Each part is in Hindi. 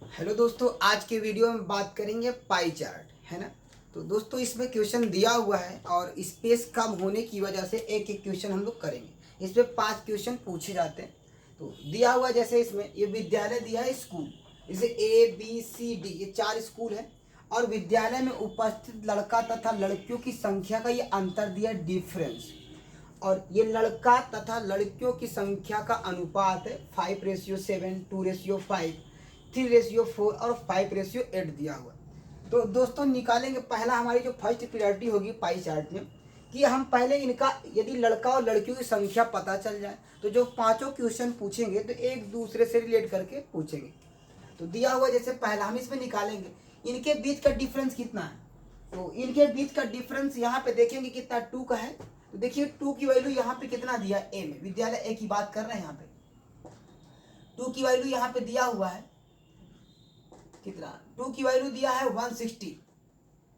हेलो दोस्तों, आज के वीडियो में बात करेंगे पाई चार्ट, है ना। तो दोस्तों इसमें क्वेश्चन दिया हुआ है और स्पेस कम होने की वजह से एक एक क्वेश्चन हम लोग करेंगे। इसमें 5 क्वेश्चन पूछे जाते हैं। तो दिया हुआ जैसे इसमें ये विद्यालय दिया है स्कूल, जैसे ABCD ये 4 स्कूल है और विद्यालय में उपस्थित लड़का तथा लड़कियों की संख्या का ये अंतर दिया डिफरेंस। और ये लड़का तथा लड़कियों की संख्या का अनुपात है 5:7, 2:5, 3:4 और 5:8 दिया हुआ। तो दोस्तों निकालेंगे। पहला हमारी जो फर्स्ट प्रायोरिटी होगी पाई चार्ट में कि हम पहले इनका यदि लड़का और लड़कियों की संख्या पता चल जाए तो जो पांचों क्वेश्चन पूछेंगे तो एक दूसरे से रिलेट करके पूछेंगे। तो दिया हुआ जैसे पहला हम इसमें निकालेंगे इनके बीच का डिफरेंस कितना है। तो इनके बीच का डिफरेंस यहाँ पे देखेंगे कितना 2 का है। तो देखिए 2 की वैल्यू यहाँ पे कितना दिया ए में, विद्यालय ए की बात कर रहे हैं। यहाँ पे 2 की वैल्यू यहाँ पे दिया हुआ है कितना, 2 की वैल्यू दिया है 160।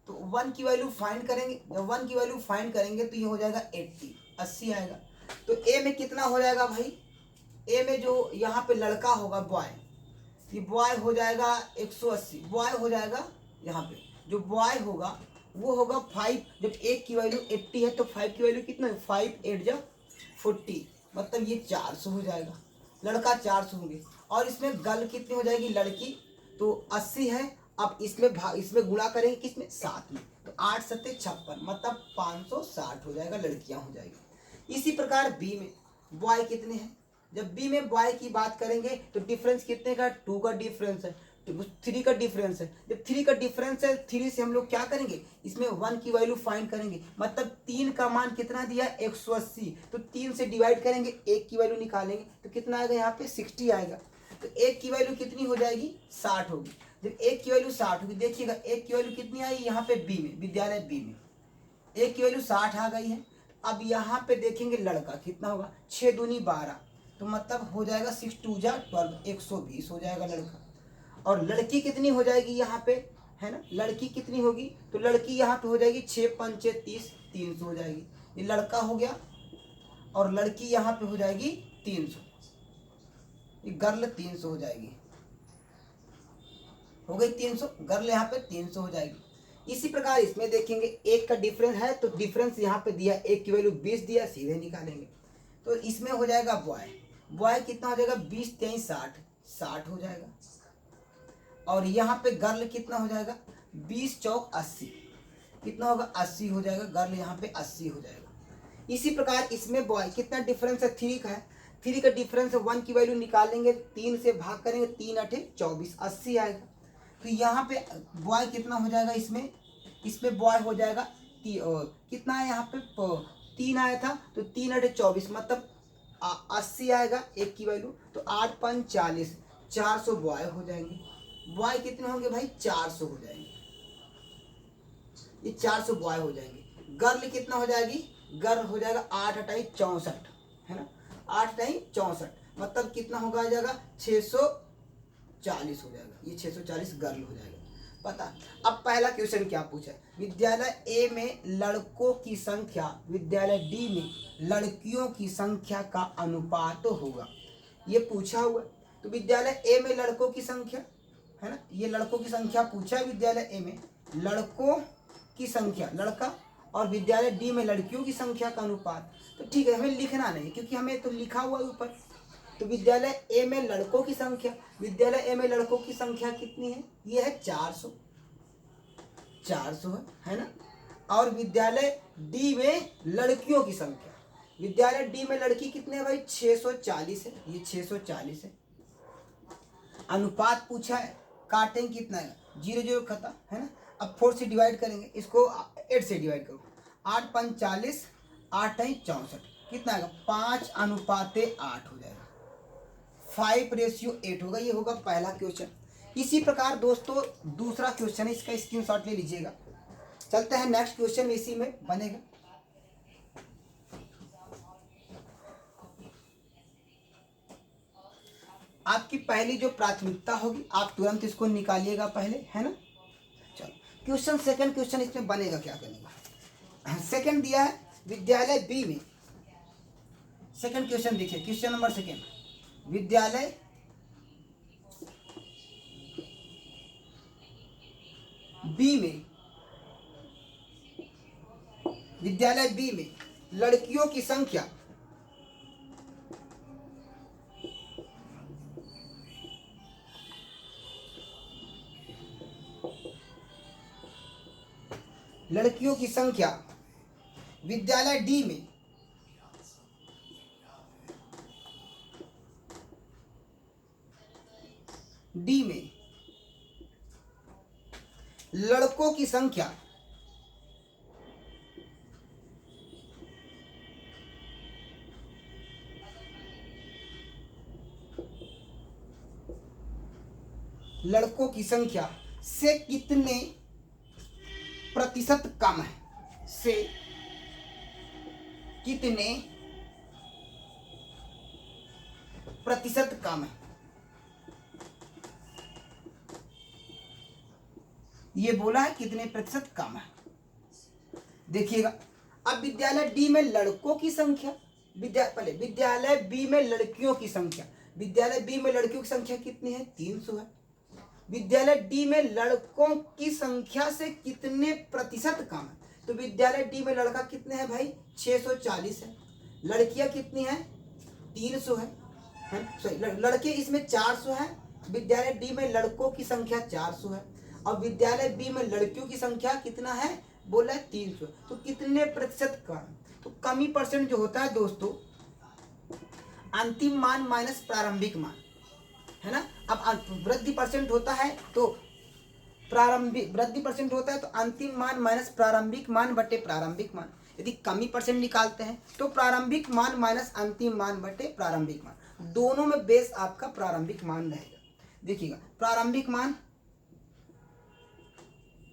तो 1 की वैल्यू फाइंड करेंगे, जब 1 की वैल्यू फाइंड करेंगे तो ये हो जाएगा 80 आएगा। तो ए में कितना हो जाएगा भाई, ए में जो यहाँ पे लड़का होगा बॉय, ये बॉय हो जाएगा 180, बॉय हो जाएगा। यहाँ पे जो बॉय होगा वो होगा 5। जब एक की वैल्यू 80 है तो 5 की वैल्यू कितना है, 5 8 जा 40, मतलब ये 400 हो जाएगा। लड़का 400 होंगे और इसमें गर्ल कितनी हो जाएगी, लड़की तो 80 है। अब इसमें गुणा करेंगे किसमें, 7 में, तो 8 सत्ते 56, मतलब 560 हो जाएगा, लड़कियां हो जाएगी। इसी प्रकार बी में बॉय कितने हैं, जब बी में बॉय की बात करेंगे तो डिफरेंस कितने का, 2 का डिफरेंस है, 3 का डिफरेंस है। जब 3 का डिफरेंस है 3 से हम लोग क्या करेंगे, इसमें 1 की वैल्यू फाइंड करेंगे, मतलब 3 का मान कितना दिया 180, तो 3 से डिवाइड करेंगे, 1 की वैल्यू निकालेंगे तो कितना आएगा, यहाँ पे 60 आएगा। तो 1 की वैल्यू कितनी हो जाएगी, 60 होगी। जब 1 की वैल्यू 60 होगी, देखिएगा 1 की वैल्यू कितनी आई यहाँ पे बी में, विद्यालय बी में 1 की वैल्यू 60 आ गई है। अब यहाँ पे देखेंगे लड़का कितना होगा, 6 दूनी 12, तो मतलब हो जाएगा 6 2 जा 12, 120 हो जाएगा लड़का। और लड़की कितनी हो जाएगी यहाँ पे, है ना, लड़की कितनी होगी, तो लड़की यहाँ पे हो जाएगी 6 5 30, 300 हो जाएगी। ये लड़का हो गया और लड़की यहाँ पे हो जाएगी 300, ये गर्ल 300 हो जाएगी, हो गई 300, गर्ल यहाँ पे 300 हो जाएगी। इसी प्रकार इसमें देखेंगे 1 का डिफरेंस है तो डिफरेंस यहाँ पे दिया, 1 की वैल्यू 20 दिया, सीधे निकालेंगे। तो इसमें हो जाएगा बॉय, बॉय कितना हो जाएगा, 20 23 60, 60 हो जाएगा। और यहाँ पे गर्ल कितना हो जाएगा, 20 चौक 80, कितना होगा 80 हो जाएगा, गर्ल यहाँ पे 80 हो जाएगा। इसी प्रकार इसमें बॉय कितना डिफरेंस है, 3 का है, 3 का डिफरेंस है, 1 की वैल्यू निकालेंगे, 3 से भाग करेंगे, 3 8 24, 80 आएगा। तो यहाँ पे बॉय कितना हो जाएगा, इसमें बॉय हो जाएगा कितना है यहाँ पे 3 आया था, तो 3 8 24, मतलब 80 आएगा 1 की वैल्यू, तो 8 5 40, 400 बॉय हो जाएंगे। बॉय कितने होंगे भाई, 400 हो जाएंगे, ये 400 बॉय हो जाएंगे। गर्ल कितना हो जाएगी, गर्ल हो जाएगा 8 8 64, है ना, 8 8 64, मतलब कितना होगा, आ जाएगा 640 हो जाएगा, ये 640 गर्ल हो जाएगा। पता। अब पहला क्वेश्चन क्या पूछा है, विद्यालय ए में लड़कों की संख्या विद्यालय डी में लड़कियों की संख्या का अनुपात होगा, ये पूछा हुआ। तो विद्यालय ए में लड़कों की संख्या, है ना, ये लड़कों की संख्या पूछा है, विद्यालय ए में लड़कों की संख्या लड़का और विद्यालय डी में लड़कियों की संख्या का अनुपात। तो ठीक है, हमें लिखना नहीं क्योंकि हमें तो लिखा हुआ है ऊपर। तो विद्यालय ए में लड़कों की संख्या, विद्यालय ए में लड़कों की संख्या कितनी है, ये है 400, 400 है ना। और विद्यालय डी में लड़कियों की संख्या, विद्यालय डी में लड़की कितने है भाई, 640 है, ये 640 है। अनुपात पूछा है, काटेंगे कितना है, 0 0 खत्म, है ना। अब 4 से डिवाइड करेंगे, इसको 8 से डिवाइड करो, 8 5 40, 8 8 64, कितना आएगा 5:8 हो जाएगा, 5:8 होगा। ये होगा पहला क्वेश्चन। इसी प्रकार दोस्तों दूसरा क्वेश्चन है, इसका स्क्रीनशॉट ले लीजिएगा। चलते हैं नेक्स्ट क्वेश्चन, इसी में बनेगा। आपकी पहली जो प्राथमिकता होगी आप तुरंत इसको निकालिएगा पहले, है ना। चलो क्वेश्चन सेकंड क्वेश्चन इसमें बनेगा, क्या बनेगा, सेकंड दिया है विद्यालय बी में, सेकंड क्वेश्चन देखिए, क्वेश्चन नंबर सेकंड, विद्यालय बी में विद्यालय बी में लड़कियों की संख्या विद्यालय डी में लड़कों की संख्या से कितने प्रतिशत कम है, से कितने प्रतिशत कम है। ये बोला है कितने प्रतिशत कम है। देखिएगा, अब विद्यालय डी में लड़कों की संख्या, विद्यालय बी में लड़कियों की संख्या, विद्यालय बी में लड़कियों की संख्या कितनी है, 300 है। विद्यालय डी में लड़कों की संख्या से कितने प्रतिशत कम है, तो विद्यालय डी में लड़का कितने हैं भाई, 640 है। लड़कियां कितनी है, 300 है। लड़के इसमें 400 है। विद्यालय डी में लड़कों की संख्या 400 है और विद्यालय बी में लड़कियों की संख्या कितना है, बोला है 300। तो कितने प्रतिशत कम, तो कमी परसेंट जो होता है दोस्तों, अंतिम मान माइनस प्रारंभिक मान, है ना। अब वृद्धि परसेंट होता है तो वृद्धि परसेंट होता है तो अंतिम मान माइनस प्रारंभिक मान बटे प्रारंभिक मान। यदि कमी परसेंट निकालते हैं तो प्रारंभिक मान माइनस अंतिम मान बटे प्रारंभिक मान, दोनों में बेस आपका प्रारंभिक मान रहेगा। देखिएगा, प्रारंभिक मान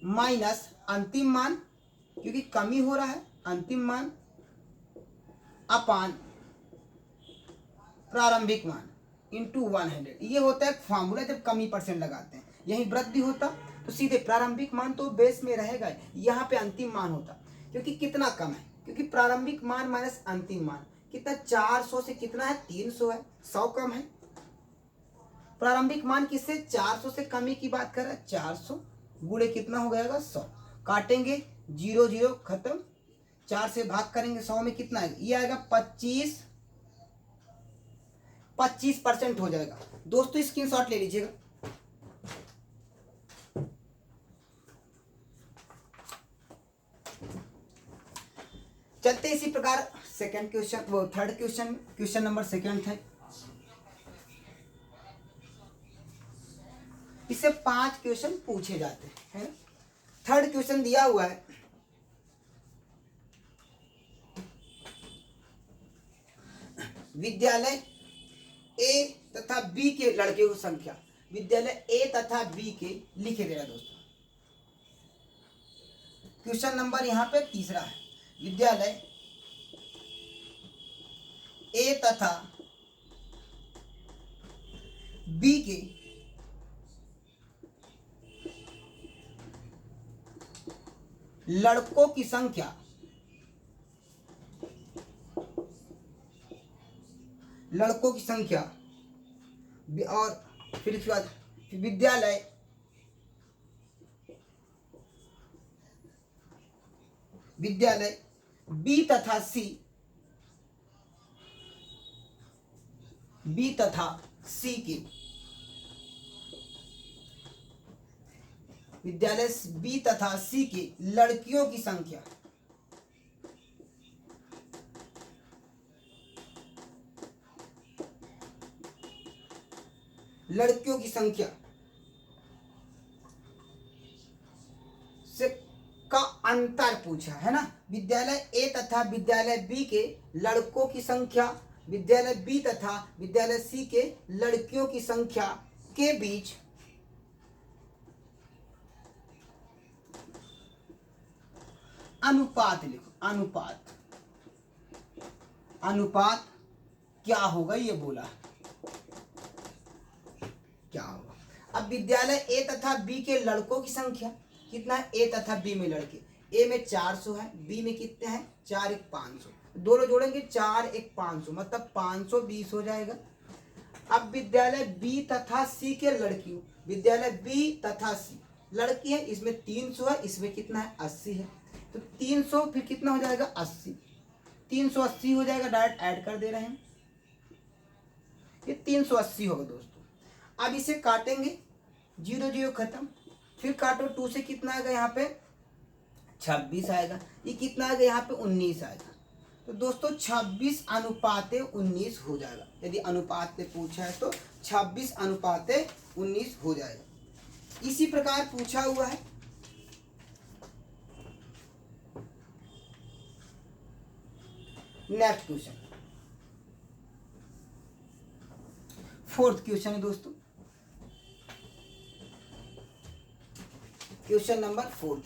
माइनस अंतिम मान, क्योंकि कमी हो रहा है, अंतिम मान अपान प्रारंभिक मान इंटू 100। ये होता है फॉर्मूला जब कमी परसेंट लगाते हैं। यही वृद्धि होता तो सीधे प्रारंभिक मान तो बेस में रहेगा, यहाँ पे अंतिम मान होता, क्योंकि कितना कम है, क्योंकि प्रारंभिक मान माइनस अंतिम मान कितना, 400 से कितना है, 300 है, 100 कम है। प्रारंभिक मान किससे, 400 से कमी की बात कर रहा है, 400 गुणे कितना हो जाएगा, 100। काटेंगे 0 0 खत्म, 4 से भाग करेंगे 100 में कितना आएगा, ये आएगा 25% हो जाएगा। दोस्तों स्क्रीनशॉट ले लीजिएगा। चलते इसी प्रकार सेकंड क्वेश्चन, वो थर्ड क्वेश्चन नंबर सेकंड है। इससे 5 क्वेश्चन पूछे जाते हैं। थर्ड क्वेश्चन दिया हुआ है, विद्यालय ए तथा बी के लड़के की संख्या, विद्यालय ए तथा बी के लिखे दे रहा दोस्तों। क्वेश्चन नंबर यहां पे तीसरा है, विद्यालय ए तथा बी के लड़कों की संख्या और फिर इसके बाद विद्यालय बी तथा सी के, विद्यालय बी तथा सी के लड़कियों की संख्या, से का अंतर पूछा है ना। विद्यालय ए तथा विद्यालय बी के लड़कों की संख्या, विद्यालय बी तथा विद्यालय सी के लड़कियों की संख्या के बीच अनुपात लिखो। अनुपात क्या होगा, ये बोला क्या होगा। अब विद्यालय ए तथा बी के लड़कों की संख्या कितना है, ए तथा बी में लड़के, ए में 400 है, बी में कितने हैं, 4 1 500, दोनों जोड़ेंगे 4 1 500, मतलब 520 हो जाएगा। अब विद्यालय बी तथा सी के लड़कियों, विद्यालय बी तथा सी लड़की है, इसमें 300 है, इसमें कितना है 80 है। तो 300 फिर कितना हो जाएगा 80, 380 हो जाएगा, डायरेक्ट ऐड कर दे रहे हैं, ये 380 होगा दोस्तों। अब इसे काटेंगे, 0 0 खत्म, फिर काटो 2 से कितना आएगा यहाँ पे 26 आएगा, ये कितना आएगा यहाँ पे 19 आएगा। तो दोस्तों 26:19 हो जाएगा, यदि अनुपात से पूछा है तो 26:19 हो जाएगा। इसी प्रकार पूछा हुआ है नेक्स्ट क्वेश्चन, 4th क्वेश्चन है दोस्तों, क्वेश्चन नंबर 4।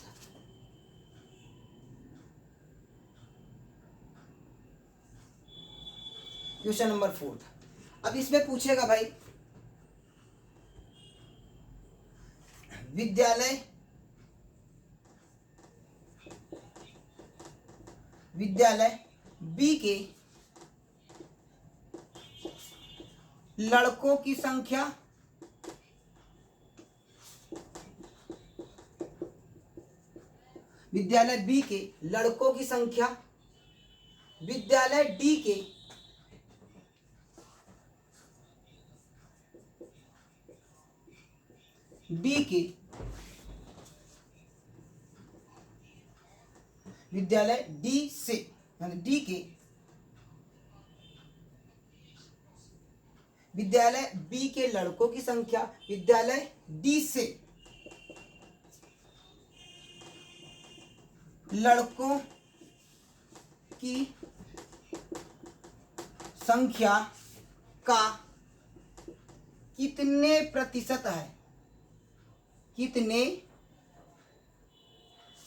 Question number 4। अब इसमें पूछेगा भाई विद्यालय बी के लड़कों की संख्या विद्यालय बी के लड़कों की संख्या विद्यालय डी के विद्यालय डी से यानी डी के विद्यालय बी के लड़कों की संख्या विद्यालय डी से लड़कों की संख्या का कितने प्रतिशत है,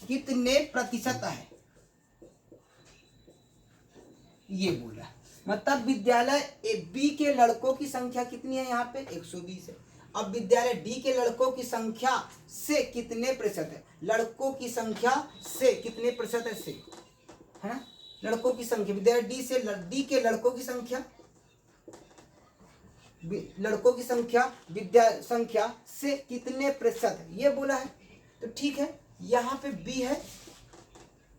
कितने प्रतिशत है, ये बोला। मतलब विद्यालय बी के लड़कों की संख्या कितनी है यहाँ पे 120 है। अब विद्यालय डी के लड़कों की संख्या से कितने प्रतिशत है, लड़कों की संख्या से कितने प्रतिशत है, से है ना, लड़कों की संख्या विद्यालय डी से डी के लड़कों की संख्या विद्या संख्या से कितने प्रतिशत है, ये बोला है। तो ठीक है, यहाँ पे बी है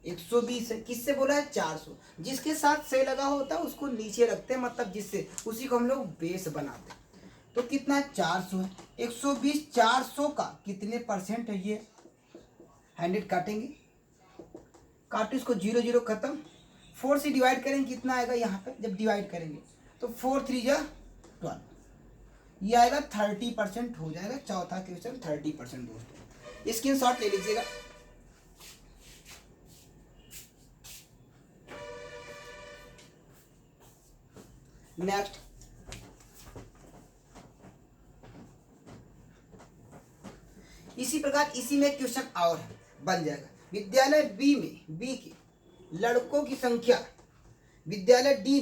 120 है, किससे बोला है 400, जिसके साथ से लगा होता है उसको नीचे रखते हैं, मतलब जिससे उसी को हम लोग बेस बनाते हैं। तो कितना है 400 है, 120 400 का कितने परसेंट है, ये 100 काटेंगे, काटो इसको 0 0 खत्म, 4 से डिवाइड करेंगे कितना आएगा यहाँ पे, जब डिवाइड करेंगे तो 4 3 जा 12, ये आएगा 30% हो जाएगा। चौथा क्वेश्चन 30% दोस्तों, स्क्रीनशॉट ले लीजिएगा। नेक्स्ट, इसी प्रकार इसी में क्वेश्चन और है, बन जाएगा विद्यालय बी के लड़कों की संख्या विद्यालय डी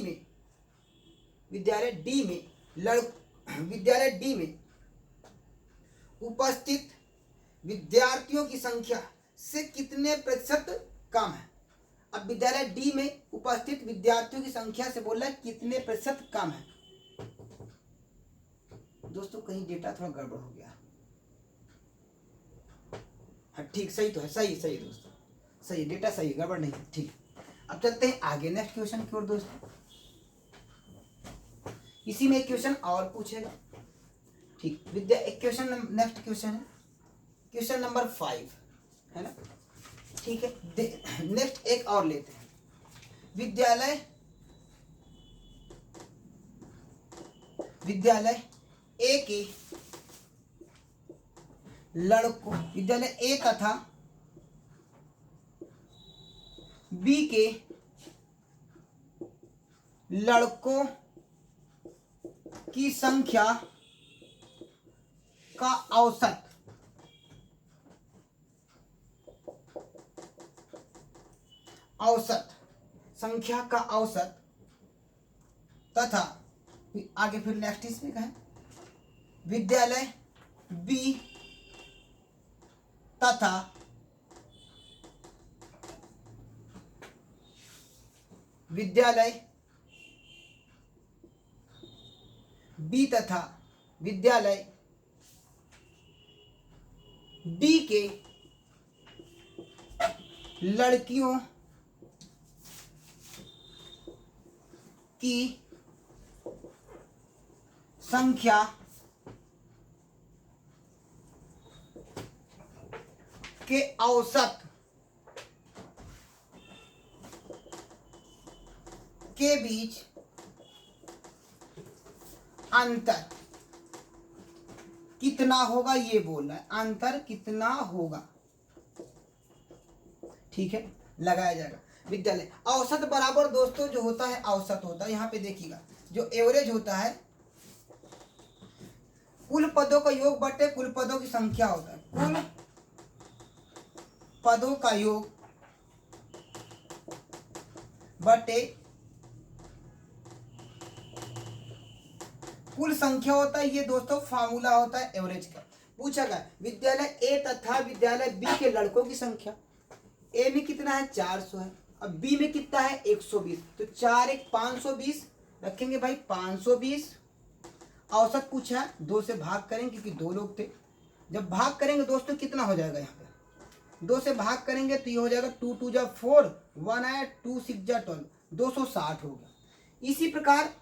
में उपस्थित विद्यार्थियों की संख्या से कितने प्रतिशत कम है। अब विद्यालय डी में उपस्थित विद्यार्थियों की संख्या से बोल रहा है कितने प्रतिशत कम है। दोस्तों कहीं डेटा थोड़ा गड़बड़ हो गया, हाँ ठीक सही तो है, सही दोस्तों, सही डेटा सही, गड़बड़ नहीं, ठीक। अब चलते हैं आगे नेक्स्ट क्वेश्चन की ओर दोस्तों, इसी में एक क्वेश्चन और पूछेगा, ठीक। एक क्वेश्चन नेक्स्ट क्वेश्चन है क्वेश्चन नंबर 5 है ना, ठीक है। नेक्स्ट एक और लेते हैं, विद्यालय ए के लड़कों विद्यालय ए तथा बी के लड़कों की संख्या का औसत संख्या का औसत तथा आगे फिर नेक्स्ट इसमें कहें विद्यालय बी तथा विद्यालय डी के लड़कियों की संख्या के औसत के बीच अंतर कितना होगा, ये बोल रहा है, अंतर कितना होगा। ठीक है, लगाया जाएगा। विद्यालय औसत बराबर दोस्तों जो होता है औसत होता है, यहाँ पे देखिएगा जो एवरेज होता है कुल पदों का योग बटे कुल पदों की संख्या होता है। कुल पदों का योग बटे कुल संख्या होता है। ये दोस्तों फार्मूला होता है एवरेज का। पूछा गया विद्यालय ए तथा विद्यालय बी के लड़कों की संख्या। ए में कितना है 400 है, अब बी में कितना है 120, तो 4 1 520 रखेंगे भाई 520। औसत पूछा है, 2 से भाग करेंगे क्योंकि 2 लोग थे। जब भाग करेंगे दोस्तों कितना हो जाएगा, यहाँ पे 2 से भाग करेंगे तो ये हो जाएगा 2 2 जा 4, 1 आया 2 6 जा 12, 260 हो गया। इसी प्रकार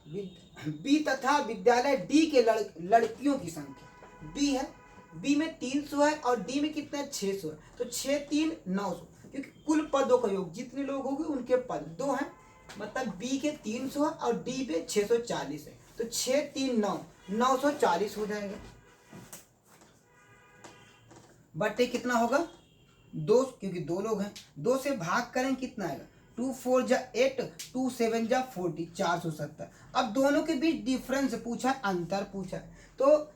बी तथा विद्यालय डी के लड़कियों की संख्या। बी है, बी में 300 है और डी में कितना है 600 है, तो 6 3 900, क्योंकि कुल पदों का योग जितने लोग होंगे उनके पद 2 हैं, मतलब बी के 300 है और डी पे 640 है, तो 6 3 9 940 हो जाएगा। बटे कितना होगा 2, क्योंकि 2 लोग हैं, 2 से भाग करें कितना आएगा 2 4 जा 8, 2 7 जा 40, 470। अब दोनों के बीच डिफरेंस पूछा है, अंतर पूछा है, तो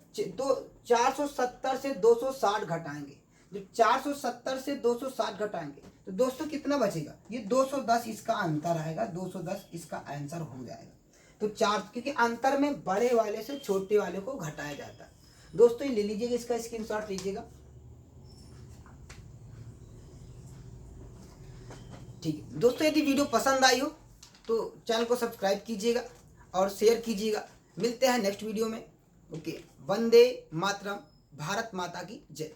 470 से 260 घटाएंगे। जब 470 से 260 घटाएंगे तो दोस्तों कितना बचेगा, ये 210 इसका अंतर आएगा, 210 इसका आंसर हो जाएगा। तो 4, क्योंकि अंतर में बड़े वाले से छोटे वाले को घटाया जाता है। दोस्तों ये ले लीजिएगा, इसका स्क्रीनशॉट लीजिएगा। ठीक है दोस्तों, यदि वीडियो पसंद आई हो तो चैनल को सब्सक्राइब कीजिएगा और शेयर कीजिएगा। मिलते हैं नेक्स्ट वीडियो में। ओके, वंदे मातरम, भारत माता की जय।